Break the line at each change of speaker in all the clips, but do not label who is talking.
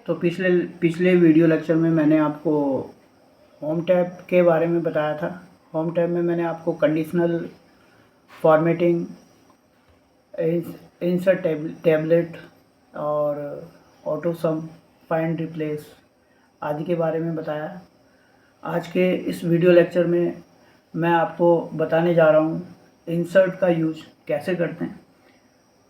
तो पिछले video lecture में मैंने आपको होम टैब के बारे में बताया था। होम टैब में मैंने आपको कंडीशनल, फॉर्मेटिंग, इंसर्ट टैबलेट और ऑटो सम, फाइंड रिप्लेस आदि के बारे में बताया। आज के इस वीडियो लेक्चर में मैं आपको बताने जा रहा हूँ इंसर्ट का यूज कैसे करते हैं।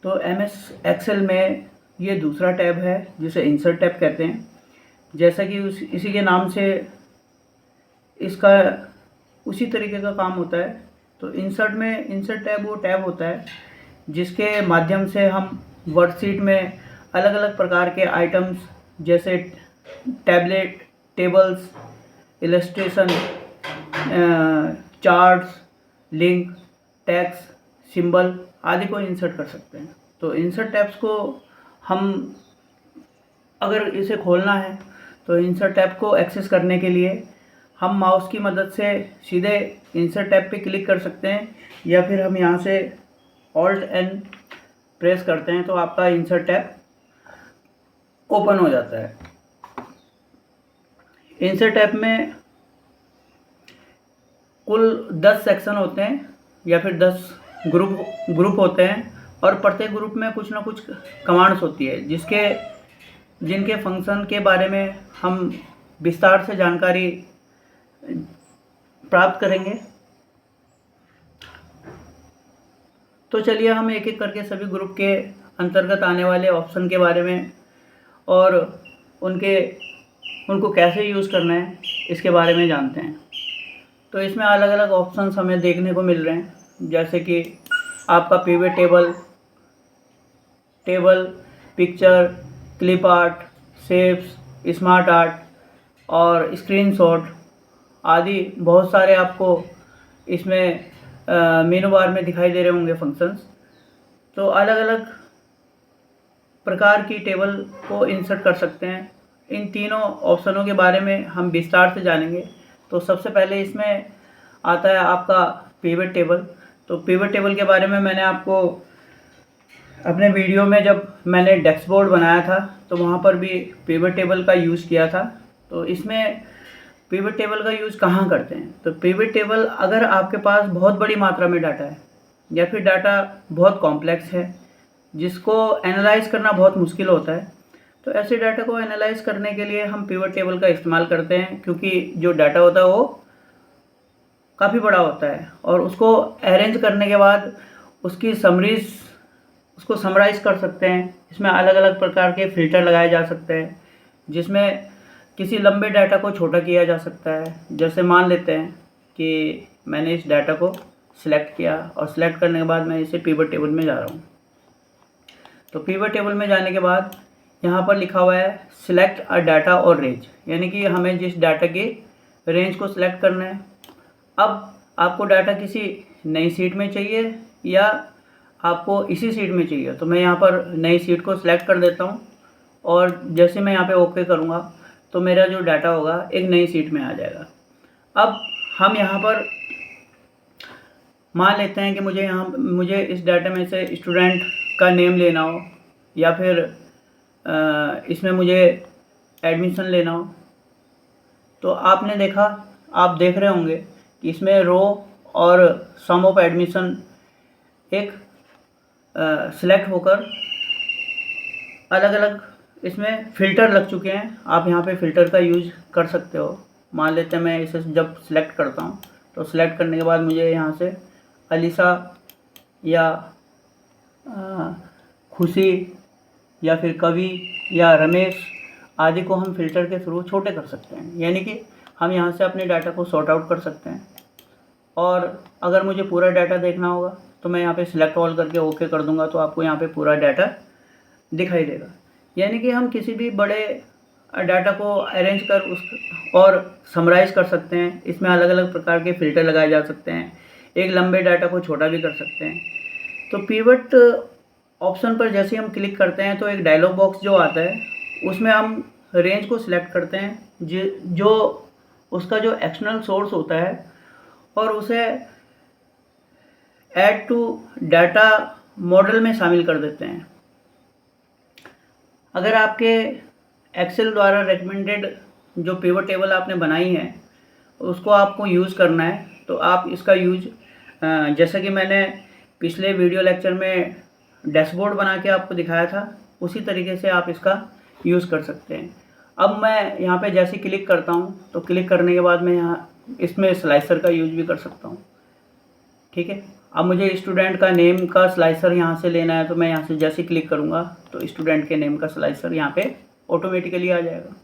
तो MS एक्सेल में ये दूसरा टैब है जिसे इंसर्ट टैब कहते हैं। जैसा कि इसी के नाम से इसका उसी तरीके का काम होता है। तो इंसर्ट टैब वो टैब होता है जिसके माध्यम से हम वर्कशीट में अलग अलग प्रकार के आइटम्स जैसे tablet, tables, illustration, charts, link, text, symbol आदि को इंसर्ट कर सकते हैं। तो इंसर्ट टैब्स को हम अगर इसे खोलना है तो इंसर्ट टैब को एक्सेस करने के लिए हम माउस की मदद से सीधे इंसर्ट टैब पे क्लिक कर सकते हैं, या फिर हम यहाँ से Alt+N प्रेस करते हैं तो आपका इंसर्ट टैब ओपन हो जाता है। इंसर्ट टैब में कुल 10 सेक्शन होते हैं या फिर 10 ग्रुप होते हैं, और प्रत्येक ग्रुप में कुछ ना कुछ कमांड्स होती है जिनके फंक्शन के बारे में हम विस्तार से जानकारी प्राप्त करेंगे। तो चलिए हम एक एक करके सभी ग्रुप के अंतर्गत आने वाले ऑप्शन के बारे में और उनको कैसे यूज़ करना है इसके बारे में जानते हैं। तो इसमें अलग अलग ऑप्शंस हमें देखने को मिल रहे हैं, जैसे कि आपका pivot table, picture, clip art, shapes, smart art और स्क्रीनशॉट आदि बहुत सारे आपको इसमें मेनू बार में दिखाई दे रहे होंगे फंक्शंस। तो अलग अलग प्रकार की टेबल को इंसर्ट कर सकते हैं। इन तीनों ऑप्शनों के बारे में हम विस्तार से जानेंगे। तो सबसे पहले इसमें आता है आपका पिवट टेबल। तो पिवट टेबल के बारे में मैंने आपको अपने वीडियो में, जब मैंने डैशबोर्ड बनाया था तो वहाँ पर भी पिवट टेबल का यूज़ किया था। तो इसमें पिवट टेबल का यूज़ कहाँ करते हैं? तो पिवट टेबल अगर आपके पास बहुत बड़ी मात्रा में डाटा है या फिर डाटा बहुत कॉम्प्लेक्स है जिसको एनालाइज करना बहुत मुश्किल होता है, तो ऐसे डाटा को एनालाइज करने के लिए हम पिवट टेबल का इस्तेमाल करते हैं, क्योंकि जो डाटा होता है वो काफ़ी बड़ा होता है और उसको अरेंज करने के बाद उसको समराइज़ कर सकते हैं। इसमें अलग अलग प्रकार के फ़िल्टर लगाए जा सकते हैं जिसमें किसी लंबे डाटा को छोटा किया जा सकता है। जैसे मान लेते हैं कि मैंने इस डाटा को सिलेक्ट किया और सिलेक्ट करने के बाद मैं इसे पिवट टेबल में जा रहा हूँ। तो पिवट टेबल में जाने के बाद यहाँ पर लिखा हुआ है सिलेक्ट अ डाटा और रेंज, यानी कि हमें जिस डाटा की रेंज को सिलेक्ट करना है। अब आपको डाटा किसी नई शीट में चाहिए या आपको इसी शीट में चाहिए, तो मैं यहाँ पर नई शीट को सिलेक्ट कर देता हूँ और जैसे मैं यहाँ पे ओके करूँगा तो मेरा जो डाटा होगा एक नई शीट में आ जाएगा। अब हम यहाँ पर मान लेते हैं कि मुझे इस डाटा में से स्टूडेंट का नेम लेना हो या फिर इसमें मुझे एडमिशन लेना हो। तो आप देख रहे होंगे कि इसमें रो और सम ऑफ एडमिशन एक सिलेक्ट होकर अलग अलग इसमें फ़िल्टर लग चुके हैं। आप यहाँ पे फ़िल्टर का यूज़ कर सकते हो। मान लेते हैं मैं इसे जब सिलेक्ट करता हूँ तो सिलेक्ट करने के बाद मुझे यहाँ से अलीसा या खुशी या फिर कवि या रमेश आदि को हम फ़िल्टर के थ्रू छोटे कर सकते हैं, यानी कि हम यहाँ से अपने डाटा को सॉर्ट आउट कर सकते हैं। और अगर मुझे पूरा डाटा देखना होगा तो मैं यहाँ पे सिलेक्ट ऑल करके ओके कर दूँगा, तो आपको यहाँ पे पूरा डाटा दिखाई देगा। यानी कि हम किसी भी बड़े डाटा को अरेंज कर और समराइज़ कर सकते हैं। इसमें अलग अलग प्रकार के फ़िल्टर लगाए जा सकते हैं। एक लंबे डाटा को छोटा भी कर सकते हैं। तो पिवट ऑप्शन पर जैसे हम क्लिक करते हैं तो एक डायलॉग बॉक्स जो आता है उसमें हम रेंज को सिलेक्ट करते हैं जो उसका जो एक्सटर्नल सोर्स होता है, और उसे ऐड टू डाटा मॉडल में शामिल कर देते हैं। अगर आपके एक्सेल द्वारा रेकमेंडेड जो पिवट टेबल आपने बनाई है उसको आपको यूज़ करना है। तो आप इसका यूज जैसा कि मैंने पिछले वीडियो लेक्चर में डैशबोर्ड बना के आपको दिखाया था, उसी तरीके से आप इसका यूज़ कर सकते हैं। अब मैं यहाँ पे जैसे क्लिक करता हूँ तो क्लिक करने के बाद मैं यहाँ इसमें स्लाइसर का यूज भी कर सकता हूँ। ठीक है, अब मुझे स्टूडेंट का नेम का स्लाइसर यहाँ से लेना है, तो मैं यहाँ से जैसे क्लिक करूँगा तो स्टूडेंट के नेम का स्लाइसर यहाँ पे ऑटोमेटिकली आ जाएगा।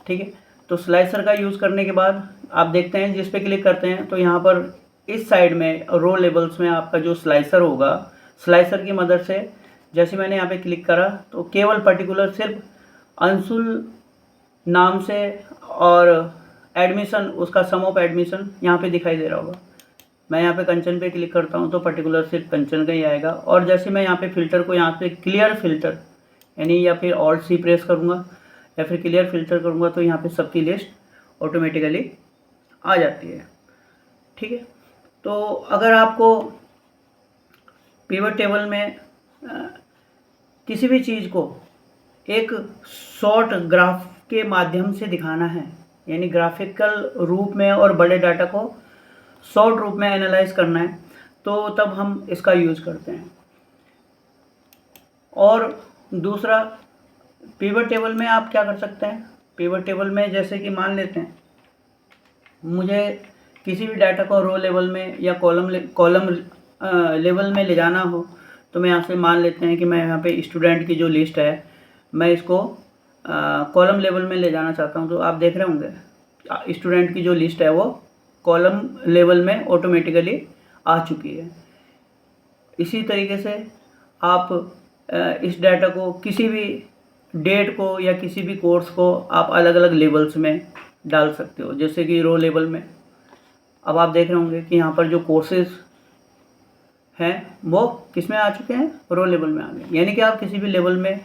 ठीक है, तो स्लाइसर का यूज़ करने के बाद आप देखते हैं जिस पे क्लिक करते हैं तो यहाँ पर इस साइड में रो लेबल्स में आपका जो स्लाइसर होगा, स्लाइसर की मदद से जैसे मैंने यहाँ पे क्लिक करा तो केवल पर्टिकुलर सिर्फ अंशुल नाम से और एडमिशन, उसका सम ऑफ एडमिशन यहाँ पे दिखाई दे रहा होगा। मैं यहाँ पे कंचन पे क्लिक करता हूँ तो पर्टिकुलर सिर्फ कंचन का ही आएगा। और जैसे मैं यहाँ पे फ़िल्टर को यहाँ पे क्लियर फ़िल्टर यानी या फिर ऑल्ट सी प्रेस करूँगा या फिर क्लियर फ़िल्टर करूँगा तो यहाँ पे सबकी लिस्ट ऑटोमेटिकली आ जाती है। ठीक है, तो अगर आपको पिवट टेबल में किसी भी चीज़ को एक शॉर्ट ग्राफ के माध्यम से दिखाना है, यानी ग्राफिकल रूप में और बड़े डाटा को शॉर्ट रूप में एनालाइज करना है, तो तब हम इसका यूज़ करते हैं। और दूसरा, पिवट टेबल में आप क्या कर सकते हैं, पिवट टेबल में जैसे कि मान लेते हैं मुझे किसी भी डाटा को रो लेवल में या कॉलम लेवल में ले जाना हो, तो मैं यहाँ से मान लेते हैं कि मैं यहाँ पे स्टूडेंट की जो लिस्ट है मैं इसको कॉलम लेवल में ले जाना चाहता हूँ। तो आप देख रहे होंगे स्टूडेंट की जो लिस्ट है वो कॉलम लेवल में ऑटोमेटिकली आ चुकी है। इसी तरीके से आप इस डाटा को किसी भी डेट को या किसी भी कोर्स को आप अलग अलग लेवल्स में डाल सकते हो, जैसे कि रो लेवल में। अब आप देख रहे होंगे कि यहाँ पर जो कोर्सेज हैं वो किस में आ चुके हैं, रो लेवल में आ गए। यानी कि आप किसी भी लेवल में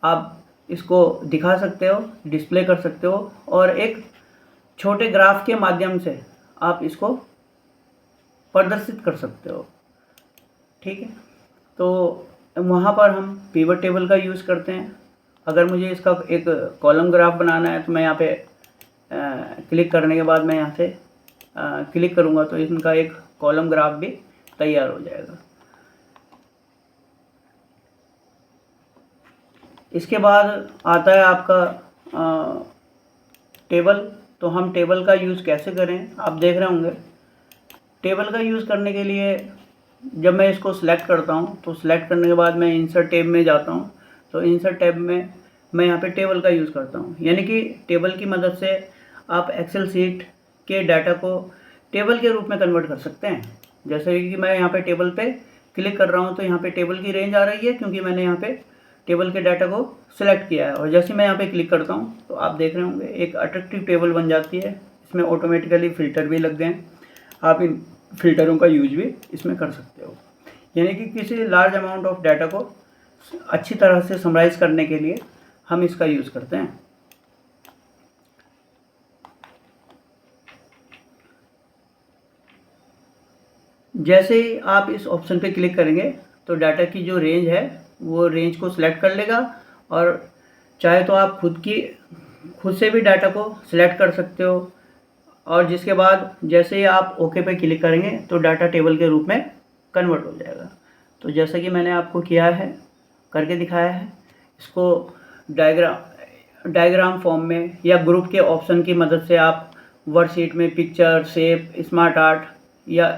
आप इसको दिखा सकते हो, डिस्प्ले कर सकते हो और एक छोटे ग्राफ के माध्यम से आप इसको प्रदर्शित कर सकते हो। ठीक है, तो वहाँ पर हम पिवट टेबल का यूज़ करते हैं। अगर मुझे इसका एक कॉलम ग्राफ बनाना है तो मैं यहाँ पे क्लिक करने के बाद मैं यहाँ से क्लिक करूँगा तो इनका एक कॉलम ग्राफ भी तैयार हो जाएगा। इसके बाद आता है आपका टेबल। तो हम टेबल का यूज़ कैसे करें, आप देख रहे होंगे। टेबल का यूज़ करने के लिए जब मैं इसको सिलेक्ट करता हूँ तो सिलेक्ट करने के बाद मैं इंसर्ट टैब में जाता हूँ। तो इंसर्ट टैब में मैं यहाँ पे टेबल का यूज़ करता हूँ, यानी कि टेबल की मदद से आप एक्सेल सीट के डाटा को टेबल के रूप में कन्वर्ट कर सकते हैं। जैसे कि मैं यहाँ पे टेबल पे क्लिक कर रहा हूँ तो यहाँ पे टेबल की रेंज आ रही है, क्योंकि मैंने यहाँ पे टेबल के डाटा को सिलेक्ट किया है। और जैसे मैं यहाँ पे क्लिक करता हूँ तो आप देख रहे होंगे एक अट्रैक्टिव टेबल बन जाती है। इसमें ऑटोमेटिकली फ़िल्टर भी लग गए हैं, आप इन फ़िल्टरों का यूज भी इसमें कर सकते हो। यानी कि किसी लार्ज अमाउंट ऑफ डाटा को अच्छी तरह से समराइज़ करने के लिए हम इसका यूज़ करते हैं। जैसे ही आप इस ऑप्शन पे क्लिक करेंगे तो डाटा की जो रेंज है वो रेंज को सिलेक्ट कर लेगा, और चाहे तो आप खुद से भी डाटा को सिलेक्ट कर सकते हो। और जिसके बाद जैसे ही आप ओके पे क्लिक करेंगे तो डाटा टेबल के रूप में कन्वर्ट हो जाएगा। तो जैसा कि मैंने आपको किया है, करके दिखाया है, इसको डायग्राम फॉर्म में या ग्रुप के ऑप्शन की मदद से आप वर्कशीट में पिक्चर, शेप, स्मार्ट आर्ट या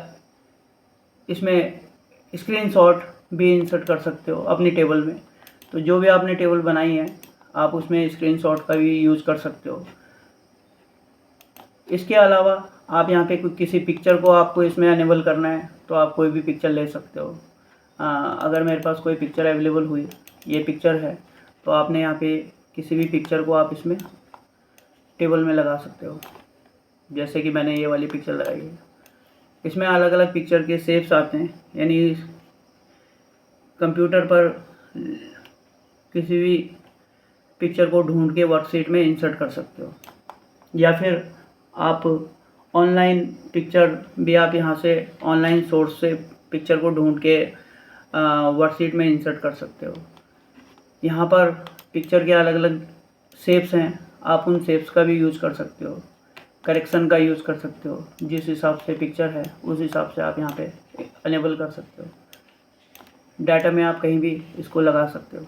इसमें स्क्रीनशॉट भी इंसर्ट कर सकते हो अपनी टेबल में। तो जो भी आपने टेबल बनाई है आप उसमें स्क्रीनशॉट का भी यूज़ कर सकते हो। इसके अलावा आप यहाँ पे किसी पिक्चर को आपको इसमें अनेबल करना है तो आप कोई भी पिक्चर ले सकते हो। अगर मेरे पास कोई पिक्चर अवेलेबल हुई, ये पिक्चर है, तो आपने यहाँ पे किसी भी पिक्चर को आप इसमें टेबल में लगा सकते हो। जैसे कि मैंने ये वाली पिक्चर लगाई है, इसमें अलग अलग पिक्चर के शेप्स आते हैं, यानी कंप्यूटर पर किसी भी पिक्चर को ढूंढ के वर्कशीट में इंसर्ट कर सकते हो। या फिर आप ऑनलाइन पिक्चर भी आप यहाँ से ऑनलाइन सोर्स से पिक्चर को ढूंढ के वर्कशीट में इंसर्ट कर सकते हो। यहाँ पर पिक्चर के अलग अलग शेप्स हैं, आप उन शेप्स का भी यूज़ कर सकते हो, करेक्शन का यूज़ कर सकते हो। जिस हिसाब से पिक्चर है उस हिसाब से आप यहाँ पे अनेबल कर सकते हो। डाटा में आप कहीं भी इसको लगा सकते हो,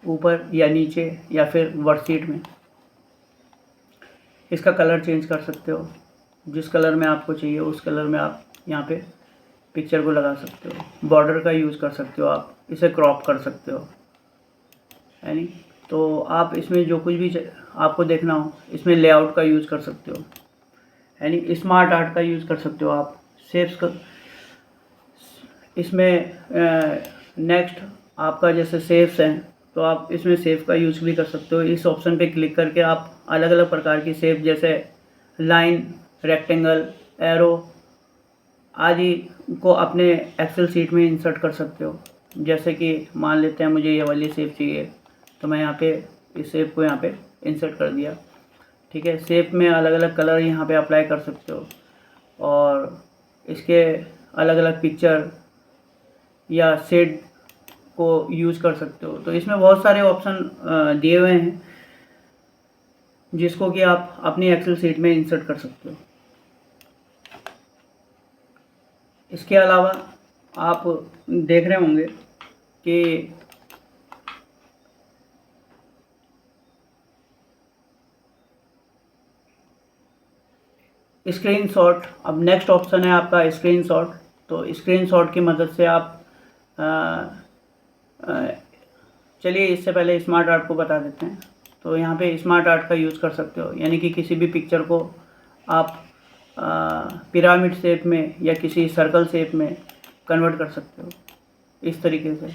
ऊपर या नीचे या फिर वर्कशीट में। इसका कलर चेंज कर सकते हो, जिस कलर में आपको चाहिए उस कलर में आप यहाँ पे पिक्चर को लगा सकते हो। बॉर्डर का यूज़ कर सकते हो, आप इसे क्रॉप कर सकते हो, है नी। तो आप इसमें जो कुछ भी आपको देखना हो, इसमें लेआउट का यूज़ कर सकते हो, है नी। स्मार्ट आर्ट का यूज़ कर सकते हो आप, शेप्स का। इसमें नेक्स्ट आपका जैसे शेप्स हैं, तो आप इसमें शेप का यूज़ भी कर सकते हो। इस ऑप्शन पे क्लिक करके आप अलग अलग प्रकार की शेप जैसे लाइन, रेक्टेंगल, एरो आदि को अपने एक्सेल सीट में इंसर्ट कर सकते हो। जैसे कि मान लेते हैं मुझे ये वाली शेप चाहिए, तो मैं यहाँ पे इस शेप को यहाँ पे इंसर्ट कर दिया, ठीक है। शेप में अलग अलग कलर यहाँ पे अप्लाई कर सकते हो और इसके अलग अलग पिक्चर या शेड को यूज़ कर सकते हो। तो इसमें बहुत सारे ऑप्शन दिए हुए हैं जिसको कि आप अपनी एक्सेल शीट में इंसर्ट कर सकते हो। इसके अलावा आप देख रहे होंगे कि स्क्रीनशॉट, अब नेक्स्ट ऑप्शन है आपका स्क्रीनशॉट। तो स्क्रीनशॉट की मदद से आप चलिए इससे पहले स्मार्ट आर्ट को बता देते हैं। तो यहाँ पे स्मार्ट आर्ट का यूज़ कर सकते हो, यानी कि किसी भी पिक्चर को आप पिरामिड शेप में या किसी सर्कल शेप में कन्वर्ट कर सकते हो इस तरीके से।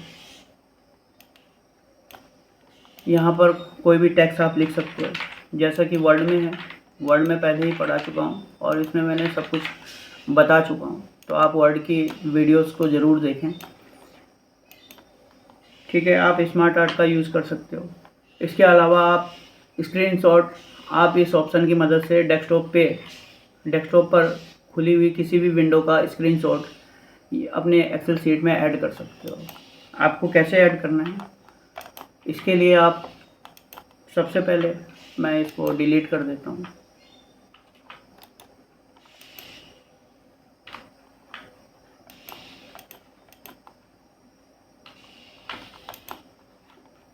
यहाँ पर कोई भी टेक्स्ट आप लिख सकते हो, जैसा कि वर्ड में है। वर्ड में पहले ही पढ़ा चुका हूँ और इसमें मैंने सब कुछ बता चुका हूँ, तो आप वर्ड की वीडियोस को ज़रूर देखें, ठीक है। आप स्मार्ट आर्ट का यूज़ कर सकते हो। इसके अलावा आप स्क्रीनशॉट आप इस ऑप्शन की मदद से डेस्कटॉप पर खुली हुई किसी भी विंडो का स्क्रीनशॉट अपने एक्सेल शीट में ऐड कर सकते हो। आपको कैसे ऐड करना है, इसके लिए आप सबसे पहले मैं इसको डिलीट कर देता हूँ।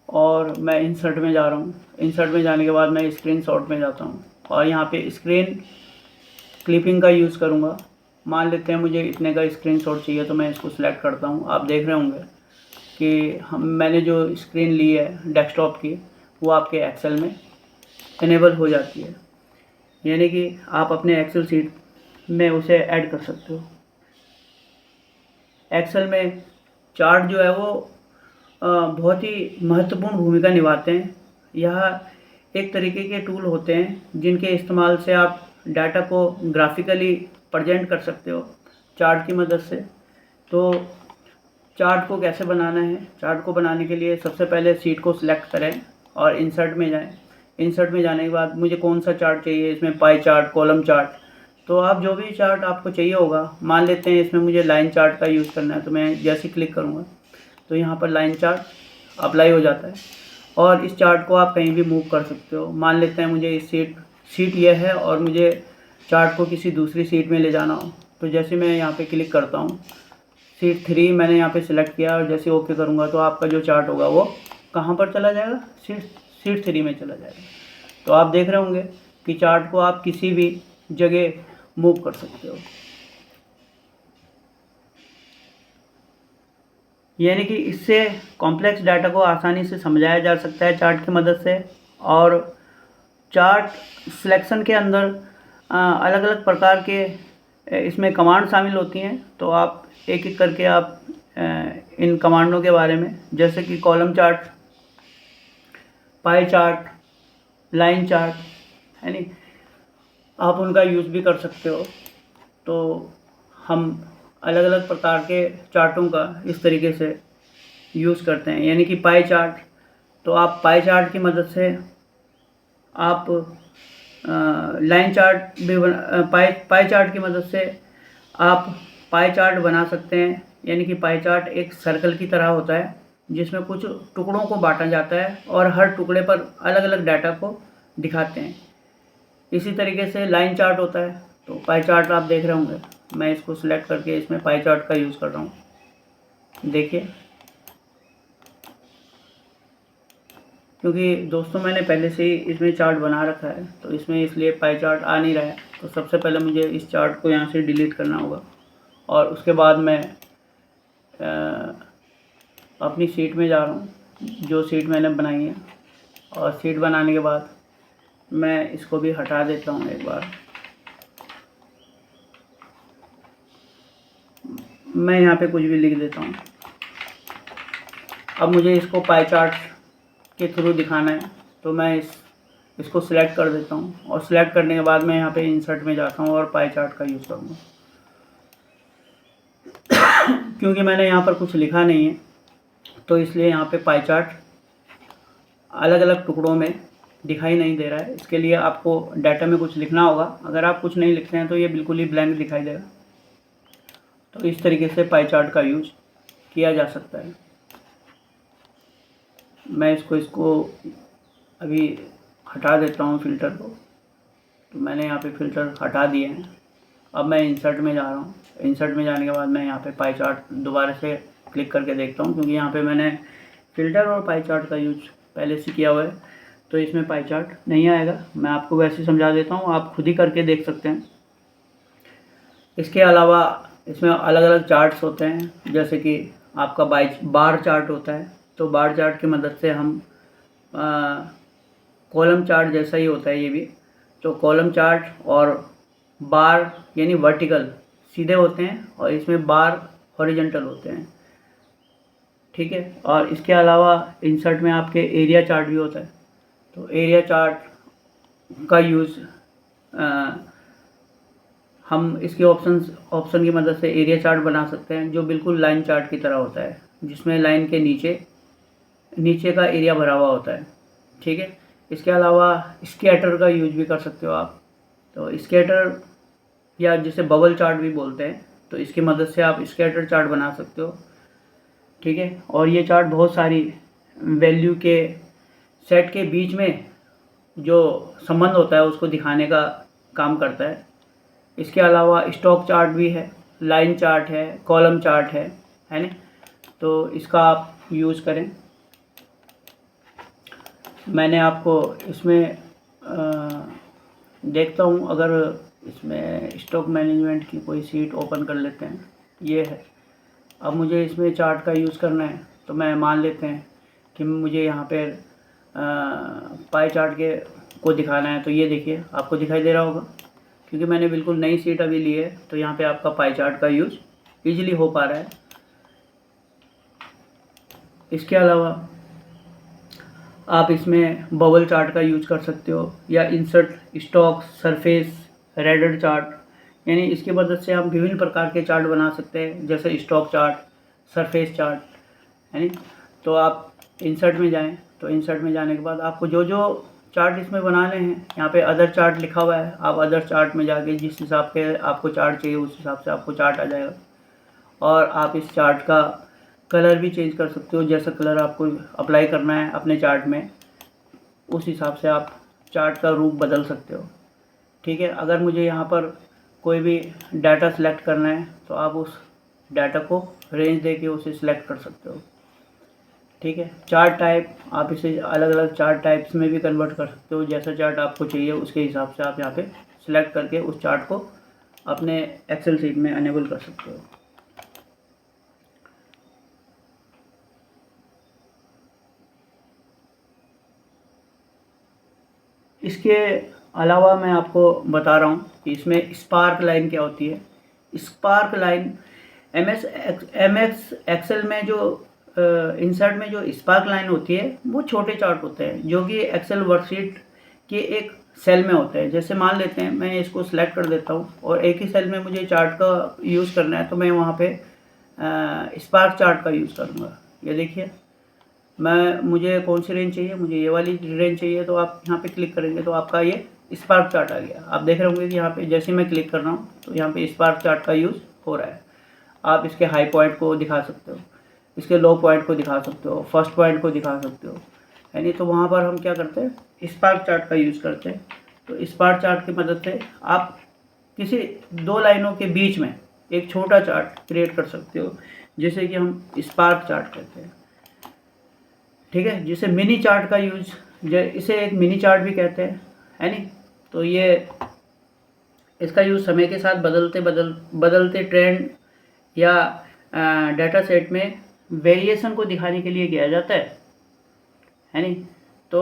और मैं इंसर्ट में जा रहा हूँ। इंसर्ट में जाने के बाद मैं स्क्रीनशॉट में जाता हूँ और यहाँ पे स्क्रीन क्लिपिंग का यूज़ करूँगा। मान लेते हैं मुझे इतने का स्क्रीनशॉट चाहिए, तो मैं इसको सिलेक्ट करता हूँ। आप देख रहे होंगे कि मैंने जो स्क्रीन ली है डेस्कटॉप की, वो आपके एक्सेल में इनेबल हो जाती है, यानी कि आप अपने एक्सेल सीट में उसे ऐड कर सकते हो। एक्सेल में चार्ट जो है वो बहुत ही महत्वपूर्ण भूमिका निभाते हैं। यह एक तरीके के टूल होते हैं जिनके इस्तेमाल से आप डाटा को ग्राफिकली प्रेजेंट कर सकते हो चार्ट की मदद से। तो चार्ट को कैसे बनाना है, चार्ट को बनाने के लिए सबसे पहले शीट को सिलेक्ट करें और इंसर्ट में जाएं। इंसर्ट में जाने के बाद मुझे कौन सा चार्ट चाहिए, इसमें पाई चार्ट, कॉलम चार्ट, तो आप जो भी चार्ट आपको चाहिए होगा, मान लेते हैं इसमें मुझे लाइन चार्ट का यूज़ करना है, तो मैं जैसे क्लिक करूँगा तो यहाँ पर लाइन चार्ट अप्लाई हो जाता है और इस चार्ट को आप कहीं भी मूव कर सकते हो। मान लेते हैं मुझे इस सीट ये है और मुझे चार्ट को किसी दूसरी सीट में ले जाना हो, तो जैसे मैं यहाँ पे क्लिक करता हूँ, सीट 3 मैंने यहाँ पे सिलेक्ट किया और जैसे ओके करूँगा तो आपका जो चार्ट होगा वो कहाँ पर चला जाएगा, सीट 3 में चला जाएगा। तो आप देख रहे होंगे कि चार्ट को आप किसी भी जगह मूव कर सकते हो, यानी कि इससे कॉम्प्लेक्स डाटा को आसानी से समझाया जा सकता है चार्ट की मदद से। और चार्ट सिलेक्शन के अंदर अलग अलग प्रकार के इसमें कमांड शामिल होती हैं, तो आप एक एक करके आप इन कमांडों के बारे में, जैसे कि column chart, pie chart, line chart, है नी, आप उनका यूज़ भी कर सकते हो। तो हम अलग अलग प्रकार के चार्टों का इस तरीके से यूज़ करते हैं, यानी कि पाई चार्ट, तो आप पाई चार्ट की मदद से आप लाइन चार्ट भी पाई चार्ट की मदद से आप पाई चार्ट बना सकते हैं। यानी कि पाई चार्ट एक सर्कल की तरह होता है जिसमें कुछ टुकड़ों को बांटा जाता है और हर टुकड़े पर अलग अलग डाटा को दिखाते हैं। इसी तरीके से लाइन चार्ट होता है। तो पाई चार्ट आप देख रहे होंगे, मैं इसको सिलेक्ट करके इसमें पाई चार्ट का यूज़ कर रहा हूँ। देखिए, क्योंकि दोस्तों मैंने पहले से ही इसमें चार्ट बना रखा है, तो इसमें इसलिए पाई चार्ट आ नहीं रहा है। तो सबसे पहले मुझे इस चार्ट को यहाँ से डिलीट करना होगा और उसके बाद मैं अपनी शीट में जा रहा हूँ, जो शीट मैंने बनाई है। और शीट बनाने के बाद मैं इसको भी हटा देता हूँ एक बार। मैं यहाँ पे कुछ भी लिख देता हूँ। अब मुझे इसको पाई चार्ट के थ्रू दिखाना है, तो मैं इसको सिलेक्ट कर देता हूँ और सिलेक्ट करने के बाद मैं यहाँ पे इंसर्ट में जाता हूँ और पाई चार्ट का यूज़ करूँगा। क्योंकि मैंने यहाँ पर कुछ लिखा नहीं है, तो इसलिए यहाँ पे पाई चार्ट अलग अलग टुकड़ों में दिखाई नहीं दे रहा है। इसके लिए आपको डाटा में कुछ लिखना होगा। अगर आप कुछ नहीं लिखते हैं तो ये बिल्कुल ही ब्लैंक दिखाई देगा। तो इस तरीके से पाई चार्ट का यूज किया जा सकता है। मैं इसको अभी हटा देता हूँ फ़िल्टर को। तो मैंने यहाँ पे फ़िल्टर हटा दिए हैं। अब मैं इंसर्ट में जा रहा हूँ। इंसर्ट में जाने के बाद मैं यहाँ पे पाई चार्ट दोबारा से क्लिक करके देखता हूँ, क्योंकि यहाँ पे मैंने फ़िल्टर और पाई चार्ट का यूज पहले से किया हुआ है, तो इसमें पाई चार्ट नहीं आएगा। मैं आपको वैसे समझा देता हूँ, आप खुद ही करके देख सकते हैं। इसके अलावा इसमें अलग अलग चार्ट्स होते हैं, जैसे कि आपका बार चार्ट होता है। तो बार चार्ट की मदद से हम कॉलम चार्ट जैसा ही होता है ये भी। तो कॉलम चार्ट और बार यानी वर्टिकल सीधे होते हैं और इसमें बार हॉरिजॉन्टल होते हैं, ठीक है। और इसके अलावा इंसर्ट में आपके एरिया चार्ट भी होता है। तो एरिया चार्ट का यूज़ हम इसके ऑप्शन की मदद से एरिया चार्ट बना सकते हैं, जो बिल्कुल लाइन चार्ट की तरह होता है, जिसमें लाइन के नीचे का एरिया भरा हुआ होता है, ठीक है। इसके अलावा स्कैटर का यूज भी कर सकते हो आप। तो स्कैटर या जिसे बबल चार्ट भी बोलते हैं, तो इसकी मदद से आप स्कैटर चार्ट बना सकते हो, ठीक है। और ये चार्ट बहुत सारी वैल्यू के सेट के बीच में जो संबंध होता है उसको दिखाने का काम करता है। इसके अलावा स्टॉक चार्ट भी है, लाइन चार्ट है, कॉलम चार्ट है ना। तो इसका आप यूज़ करें। मैंने आपको इसमें देखता हूँ, अगर इसमें स्टॉक मैनेजमेंट की कोई सीट ओपन कर लेते हैं, ये है। अब मुझे इसमें चार्ट का यूज़ करना है, तो मैं मान लेते हैं कि मुझे यहाँ पे पाई चार्ट को दिखाना है। तो ये देखिए, आपको दिखाई दे रहा होगा, क्योंकि मैंने बिल्कुल नई सीट अभी ली है, तो यहाँ पे आपका पाई चार्ट का यूज़ ईजिली हो पा रहा है। इसके अलावा आप इसमें बबल चार्ट का यूज कर सकते हो, या insert stock surface raider chart, यानी इसकी मदद से आप विभिन्न प्रकार के चार्ट बना सकते हैं, जैसे स्टॉक चार्ट, सरफेस चार्ट, है ना। तो आप इंसर्ट में जाएं। तो इंसर्ट में जाने के बाद आपको जो जो चार्ट इसमें बनाने हैं, यहाँ पे अदर चार्ट लिखा हुआ है, आप अदर चार्ट में जाके जिस हिसाब के आपको चार्ट चाहिए उस हिसाब से आपको चार्ट आ जाएगा। और आप इस चार्ट का कलर भी चेंज कर सकते हो, जैसा कलर आपको अप्लाई करना है अपने चार्ट में, उस हिसाब से आप चार्ट का रूप बदल सकते हो, ठीक है। अगर मुझे यहाँ पर कोई भी डाटा सेलेक्ट करना है, तो आप उस डाटा को रेंज दे के उसे सिलेक्ट कर सकते हो, ठीक है। चार्ट टाइप, आप इसे अलग अलग चार्ट टाइप्स में भी कन्वर्ट कर सकते हो। जैसा चार्ट आपको चाहिए उसके हिसाब से आप यहाँ पे सिलेक्ट करके उस चार्ट को अपने एक्सेल शीट में अनेबल कर सकते हो। इसके अलावा मैं आपको बता रहा हूँ कि इसमें स्पार्क लाइन क्या होती है। स्पार्क लाइन एमएस एक्सेल में जो इंसर्ट में जो स्पार्क लाइन होती है, वो छोटे चार्ट होते हैं जो कि एक्सेल वर्कशीट के एक सेल में होते हैं। जैसे मान लेते हैं मैं इसको सिलेक्ट कर देता हूँ और एक ही सेल में मुझे चार्ट का यूज़ करना है, तो मैं वहाँ पे स्पार्क चार्ट का यूज़ करूँगा। ये देखिए, मुझे कौन सी रेंज चाहिए, मुझे ये वाली रेंज चाहिए, तो आप यहाँ पे क्लिक करेंगे तो आपका ये स्पार्क चार्ट आ गया। आप देख रहे होंगे कि यहाँ पे जैसे मैं क्लिक कर रहा हूँ तो यहाँ पे स्पार्क चार्ट का यूज़ हो रहा है। आप इसके हाई पॉइंट को दिखा सकते हो। इसके लो पॉइंट को दिखा सकते हो, फर्स्ट पॉइंट को दिखा सकते हो, यानी तो वहाँ पर हम क्या करते हैं, स्पार्क चार्ट का यूज़ करते हैं। तो स्पार्क चार्ट की मदद से आप किसी दो लाइनों के बीच में एक छोटा चार्ट क्रिएट कर सकते हो, जिसे कि हम स्पार्क चार्ट कहते हैं, ठीक है, जिसे मिनी चार्ट का यूज, इसे एक मिनी चार्ट भी कहते हैं, है नहीं। तो ये इसका यूज़ समय के साथ बदलते ट्रेंड या डाटा सेट में वेरिएशन को दिखाने के लिए किया जाता है नहीं। तो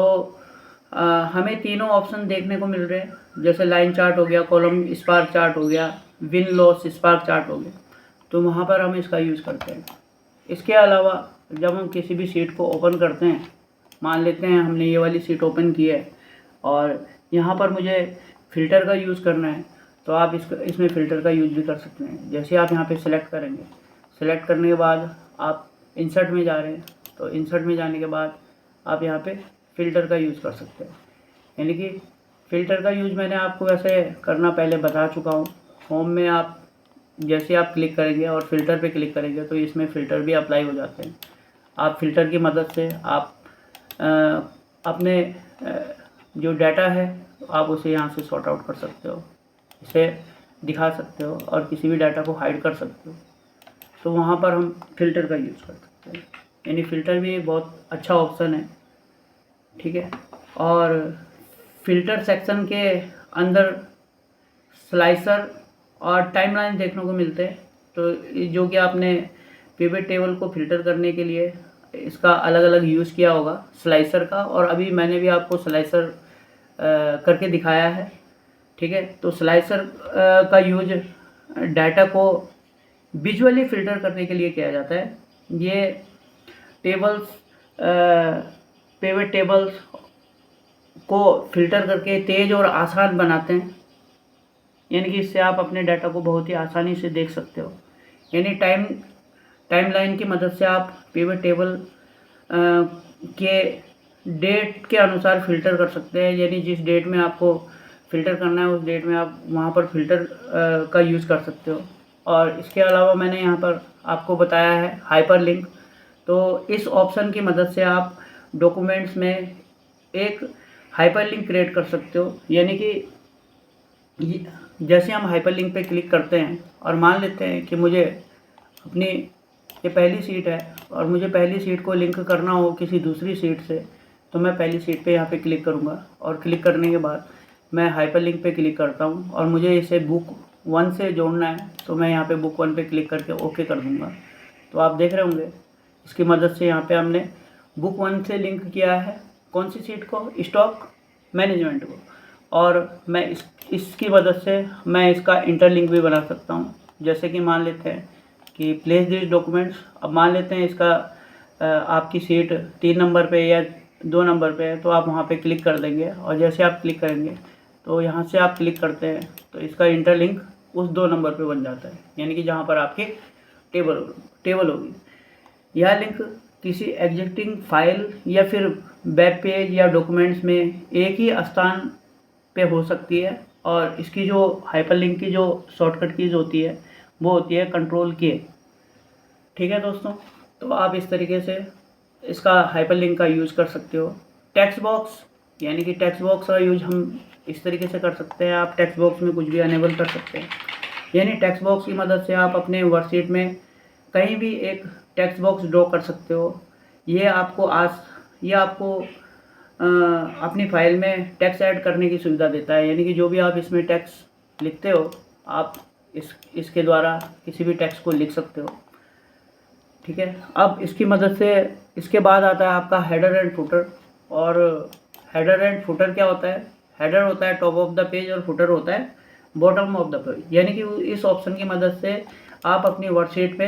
हमें तीनों ऑप्शन देखने को मिल रहे हैं, जैसे लाइन चार्ट हो गया, कॉलम स्पार्क चार्ट हो गया, विन लॉस स्पार्क चार्ट हो गया, तो वहाँ पर हम इसका यूज़ करते हैं। इसके अलावा जब हम किसी भी शीट को ओपन करते हैं, मान लेते हैं हमने ये वाली शीट ओपन की है और यहाँ पर मुझे फ़िल्टर का यूज़ करना है, तो आप इसमें फ़िल्टर का यूज़ भी कर सकते हैं। जैसे आप यहाँ पे सिलेक्ट करेंगे, सिलेक्ट करने के बाद आप इंसर्ट में जा रहे हैं, तो इंसर्ट में जाने के बाद आप यहाँ पे फ़िल्टर का यूज़ कर सकते हैं। यानी कि फ़िल्टर का यूज़ मैंने आपको वैसे करना पहले बता चुका हूँ। होम में आप जैसे आप क्लिक करेंगे और फ़िल्टर पे क्लिक करेंगे तो इसमें फ़िल्टर भी अप्लाई हो जाते हैं। आप फ़िल्टर की मदद से आप अपने जो डाटा है आप उसे यहाँ से सॉर्ट आउट कर सकते हो, इसे दिखा सकते हो और किसी भी डाटा को हाइड कर सकते हो। तो वहाँ पर हम फ़िल्टर का यूज़ कर सकते हैं, यानी फ़िल्टर भी एक बहुत अच्छा ऑप्शन है, ठीक है। और फ़िल्टर सेक्शन के अंदर स्लाइसर और टाइमलाइन देखने को मिलते हैं। तो जो कि आपने पिवट टेबल को फ़िल्टर करने के लिए इसका अलग अलग यूज़ किया होगा स्लाइसर का, और अभी मैंने भी आपको स्लाइसर करके दिखाया है, ठीक है। तो स्लाइसर का यूज डाटा को विजुअली फ़िल्टर करने के लिए किया जाता है। ये टेबल्स पिवट टेबल्स को फ़िल्टर करके तेज़ और आसान बनाते हैं, यानी कि इससे आप अपने डाटा को बहुत ही आसानी से देख सकते हो। यानी टाइमलाइन की मदद से आप पिवट टेबल के डेट के अनुसार फ़िल्टर कर सकते हैं, यानी जिस डेट में आपको फ़िल्टर करना है उस डेट में आप वहाँ पर फ़िल्टर का यूज़ कर सकते हो। और इसके अलावा मैंने यहाँ पर आपको बताया है हाइपरलिंक। तो इस ऑप्शन की मदद से आप डॉक्यूमेंट्स में एक हाइपरलिंक क्रिएट कर सकते हो, यानी कि जैसे हम हाइपरलिंक पे क्लिक करते हैं और मान लेते हैं कि मुझे अपनी ये पहली सीट है और मुझे पहली सीट को लिंक करना हो किसी दूसरी सीट से, तो मैं पहली सीट पे यहाँ पे क्लिक करूँगा और क्लिक करने के बाद मैं हाइपरलिंक पे क्लिक करता हूँ और मुझे इसे बुक 1 से जोड़ना है, तो मैं यहाँ पे बुक 1 पे क्लिक करके ओके कर दूँगा। तो आप देख रहे होंगे इसकी मदद से यहाँ पे हमने बुक 1 से लिंक किया है कौन सी सीट को, स्टॉक मैनेजमेंट को, और मैं इसकी मदद से मैं इसका इंटरलिंक भी बना सकता हूँ। जैसे कि मान लेते हैं कि प्लेस दिस डॉक्यूमेंट्स, अब मान लेते हैं इसका आपकी सीट 3 नंबर पे या 2 नंबर पे है, तो आप वहाँ पे क्लिक कर देंगे और जैसे आप क्लिक करेंगे तो यहाँ से आप क्लिक करते हैं तो इसका इंटरलिंक उस 2 नंबर पे बन जाता है, यानी कि जहाँ पर आपकी टेबल होगी। यह लिंक किसी एग्जिस्टिंग फाइल या फिर वेब पेज या डॉक्यूमेंट्स में एक ही स्थान पे हो सकती है, और इसकी जो हाइपरलिंक की जो शॉर्टकट कीज होती है वो होती है कंट्रोल के, ठीक है दोस्तों। तो आप इस तरीके से इसका हाइपरलिंक का यूज़ कर सकते हो। टेक्स्ट बॉक्स, यानी कि टेक्स्ट बॉक्स का यूज़ हम इस तरीके से कर सकते हैं, आप टेक्स्ट बॉक्स में कुछ भी अनेबल कर सकते हैं, यानी टेक्स्ट बॉक्स की मदद से आप अपने वर्कशीट में कहीं भी एक टेक्स्ट बॉक्स ड्रॉ कर सकते हो। ये आपको अपनी फाइल में टेक्स्ट ऐड करने की सुविधा देता है, यानी कि जो भी आप इसमें टेक्स्ट लिखते हो आप इसके द्वारा किसी भी टेक्स्ट को लिख सकते हो, ठीक है। अब इसकी मदद से इसके बाद आता है आपका हेडर एंड फुटर। और हेडर एंड फुटर क्या होता है? हेडर होता है टॉप ऑफ द पेज और फुटर होता है बॉटम ऑफ द पेज, यानी कि इस ऑप्शन की मदद से आप अपनी वर्कशीट पे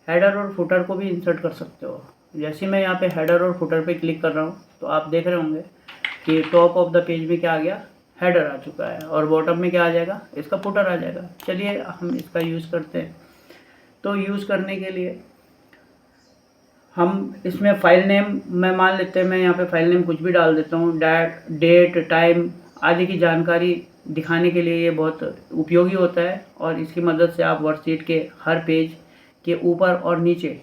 हेडर और फुटर को भी इंसर्ट कर सकते हो। जैसे मैं यहाँ पे हेडर और फुटर पे क्लिक कर रहा हूँ तो आप देख रहे होंगे कि टॉप ऑफ द पेज में क्या आ गया, हेडर आ चुका है, और बॉटम में क्या आ जाएगा, इसका फुटर आ जाएगा। चलिए हम इसका यूज़ करते हैं। तो यूज़ करने के लिए हम इसमें फ़ाइल नेम मैं मान लेते हैं, मैं यहाँ पे फ़ाइल नेम कुछ भी डाल देता हूँ। डेट टाइम आदि की जानकारी दिखाने के लिए ये बहुत उपयोगी होता है, और इसकी मदद से आप वर्कशीट के हर पेज के ऊपर और नीचे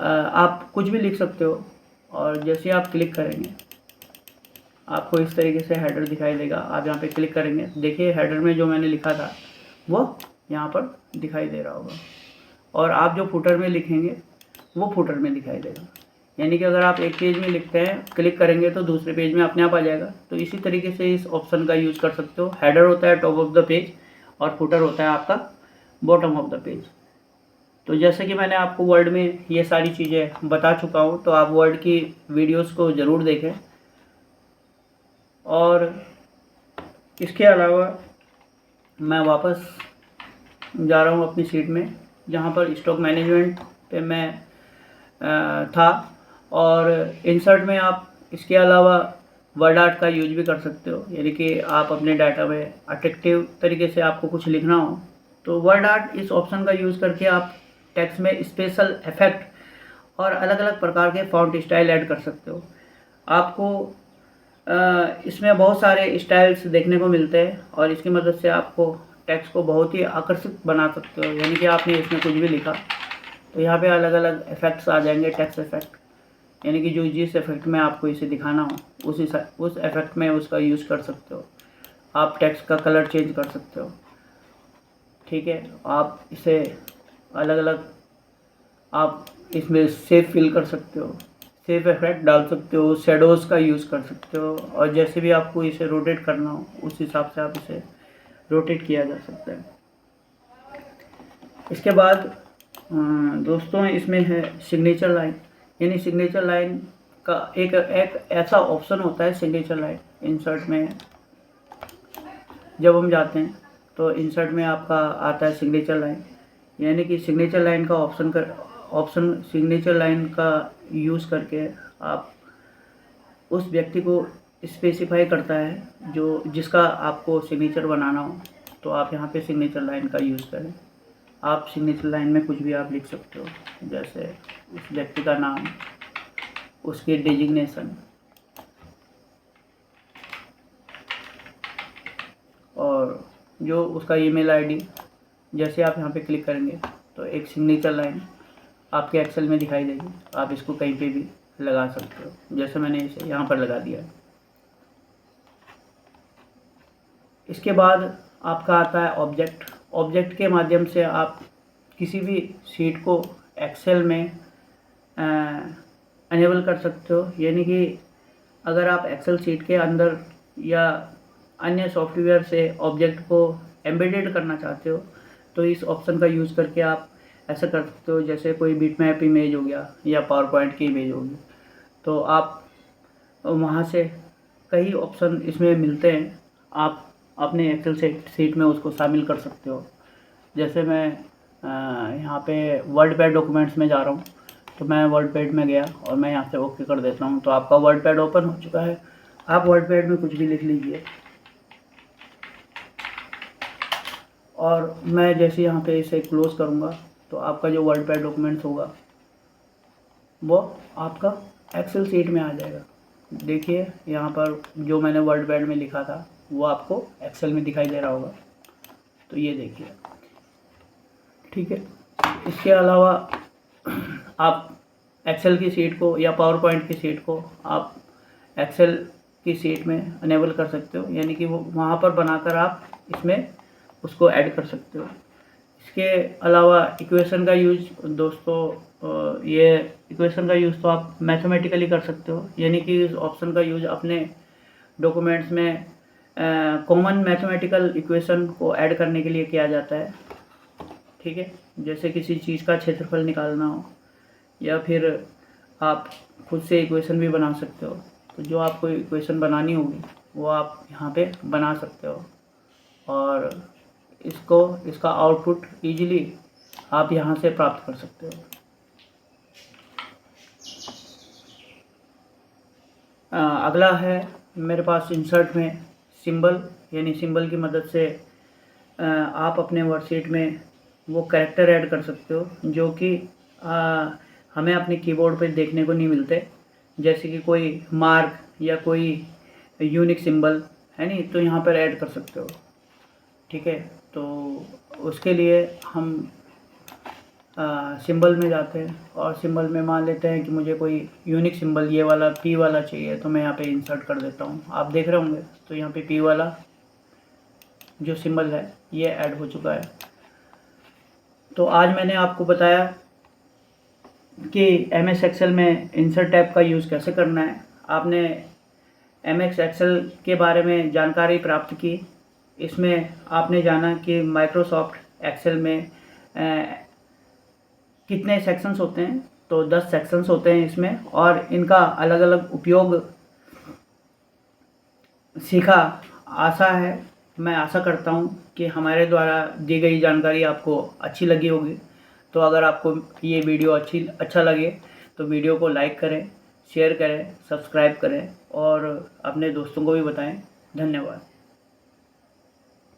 आप कुछ भी लिख सकते हो। और जैसे ही आप क्लिक करेंगे आपको इस तरीके से हेडर दिखाई देगा। आप यहाँ पे क्लिक करेंगे, देखिए हेडर में जो मैंने लिखा था वो यहाँ पर दिखाई दे रहा होगा, और आप जो फुटर में लिखेंगे वो फुटर में दिखाई देगा। यानी कि अगर आप एक पेज में लिखते हैं, क्लिक करेंगे तो दूसरे पेज में अपने आप आ जाएगा। तो इसी तरीके से इस ऑप्शन का यूज़ कर सकते हो। हेडर होता है टॉप ऑफ द पेज और फुटर होता है आपका बॉटम ऑफ द पेज। तो जैसे कि मैंने आपको वर्ड में ये सारी चीज़ें बता चुका हूँ, तो आप वर्ड की वीडियोस को ज़रूर देखें। और इसके अलावा मैं वापस जा रहा हूँ अपनी सीट में, जहाँ पर स्टॉक मैनेजमेंट पे मैं था। और इंसर्ट में आप इसके अलावा वर्ड आर्ट का यूज भी कर सकते हो। यानी कि आप अपने डाटा में अट्रैक्टिव तरीके से आपको कुछ लिखना हो तो वर्ड आर्ट इस ऑप्शन का यूज़ करके आप टेक्स्ट में स्पेशल इफेक्ट और अलग अलग प्रकार के फॉन्ट स्टाइल ऐड कर सकते हो। आपको इसमें बहुत सारे स्टाइल्स देखने को मिलते हैं और इसकी मदद से आपको टेक्स्ट को बहुत ही आकर्षक बना सकते हो। यानी कि आपने इसमें कुछ भी लिखा तो यहाँ पे अलग अलग इफ़ेक्ट्स आ जाएंगे, टेक्स्ट इफेक्ट। यानी कि जो जिस इफेक्ट में आपको इसे दिखाना हो उस इफेक्ट में उसका यूज़ कर सकते हो। आप टेक्स्ट का कलर चेंज कर सकते हो, ठीक है। आप इसे अलग अलग आप इसमें शेप फिल कर सकते हो, शेप इफेक्ट डाल सकते हो, शेडोज़ का यूज़ कर सकते हो, और जैसे भी आपको इसे रोटेट करना हो उस हिसाब से आप इसे रोटेट किया जा सकता है। इसके बाद दोस्तों इसमें है सिग्नेचर लाइन। यानी सिग्नेचर लाइन का एक ऐसा ऑप्शन होता है सिग्नेचर लाइन। इंसर्ट में जब हम जाते हैं तो इंसर्ट में आपका आता है सिग्नेचर लाइन। यानी कि सिग्नेचर लाइन का ऑप्शन सिग्नेचर लाइन का यूज़ करके आप उस व्यक्ति को स्पेसिफाई करता है जो जिसका आपको सिग्नेचर बनाना हो। तो आप यहाँ पे सिग्नेचर लाइन का यूज़ करें। आप सिग्नेचर लाइन में कुछ भी आप लिख सकते हो, जैसे उस व्यक्ति का नाम, उसकी डेजिग्नेशन, और जो उसका ईमेल आईडी। जैसे आप यहाँ पे क्लिक करेंगे तो एक सिग्नेचर लाइन आपके एक्सेल में दिखाई देगी। आप इसको कहीं पे भी लगा सकते हो, जैसे मैंने इसे यहाँ पर लगा दिया। इसके बाद आपका आता है ऑब्जेक्ट। ऑब्जेक्ट के माध्यम से आप किसी भी शीट को एक्सेल में अनेबल कर सकते हो। यानी कि अगर आप एक्सेल शीट के अंदर या अन्य सॉफ्टवेयर से ऑब्जेक्ट को एम्बेडेड करना चाहते हो तो इस ऑप्शन का यूज़ करके आप ऐसा कर सकते हो। जैसे कोई बिटमैप इमेज हो गया या पावर पॉइंट की इमेज होगी, तो आप वहाँ से कई ऑप्शन इसमें मिलते हैं, आप अपने एक्सेल शीट में उसको शामिल कर सकते हो। जैसे मैं यहाँ पे वर्ड पैड डॉक्यूमेंट्स में जा रहा हूँ, तो मैं वर्ड पैड में गया और मैं यहाँ से ओके कर देता हूँ, तो आपका वर्ड पैड ओपन हो चुका है। आप वर्ड पैड में कुछ भी लिख लीजिए, और मैं जैसे यहाँ पे इसे क्लोज़ करूँगा तो आपका जो वर्ड पैड डॉक्यूमेंट्स होगा वो आपका एक्सेल शीट में आ जाएगा। देखिए यहाँ पर जो मैंने वर्ड पैड में लिखा था वो आपको एक्सेल में दिखाई दे रहा होगा, तो ये देखिए, ठीक है। इसके अलावा आप एक्सेल की शीट को या पावर पॉइंट की शीट को आप एक्सेल की शीट में अनेबल कर सकते हो। यानी कि वो वहाँ पर बनाकर आप इसमें उसको ऐड कर सकते हो। इसके अलावा इक्वेशन का यूज दोस्तों, ये इक्वेशन का यूज़ तो आप मैथमेटिकली कर सकते हो। यानी कि इस ऑप्शन का यूज अपने डॉक्यूमेंट्स में कॉमन मैथमेटिकल इक्वेशन को ऐड करने के लिए किया जाता है, ठीक है। जैसे किसी चीज़ का क्षेत्रफल निकालना हो या फिर आप खुद से इक्वेशन भी बना सकते हो। तो जो आपको इक्वेशन बनानी होगी वो आप यहाँ पे बना सकते हो, और इसका आउटपुट इजीली आप यहाँ से प्राप्त कर सकते हो। अगला है मेरे पास इंसर्ट में सिंबल। यानी सिंबल की मदद से आप अपने वर्कशीट में वो कैरेक्टर ऐड कर सकते हो जो कि हमें अपने कीबोर्ड पे देखने को नहीं मिलते। जैसे कि कोई मार्क या कोई यूनिक सिंबल है नहीं, तो यहाँ पर ऐड कर सकते हो, ठीक है। तो उसके लिए हम सिंबल में जाते हैं और सिंबल में मान लेते हैं कि मुझे कोई यूनिक सिंबल ये वाला P वाला चाहिए, तो मैं यहाँ पे इंसर्ट कर देता हूँ। आप देख रहे होंगे तो यहाँ पे P वाला जो सिंबल है ये ऐड हो चुका है। तो आज मैंने आपको बताया कि MS एक्सेल में इंसर्ट टैब का यूज़ कैसे करना है। आपने MS एक्सेल के बारे में जानकारी प्राप्त की। इसमें आपने जाना कि माइक्रोसॉफ्ट एक्सेल में कितने सेक्शंस होते हैं, तो 10 सेक्शंस होते हैं इसमें, और इनका अलग अलग उपयोग सीखा। आशा है, मैं आशा करता हूँ कि हमारे द्वारा दी गई जानकारी आपको अच्छी लगी होगी। तो अगर आपको ये वीडियो अच्छा लगे तो वीडियो को लाइक करें, शेयर करें, सब्सक्राइब करें और अपने दोस्तों को भी बताएं। धन्यवाद।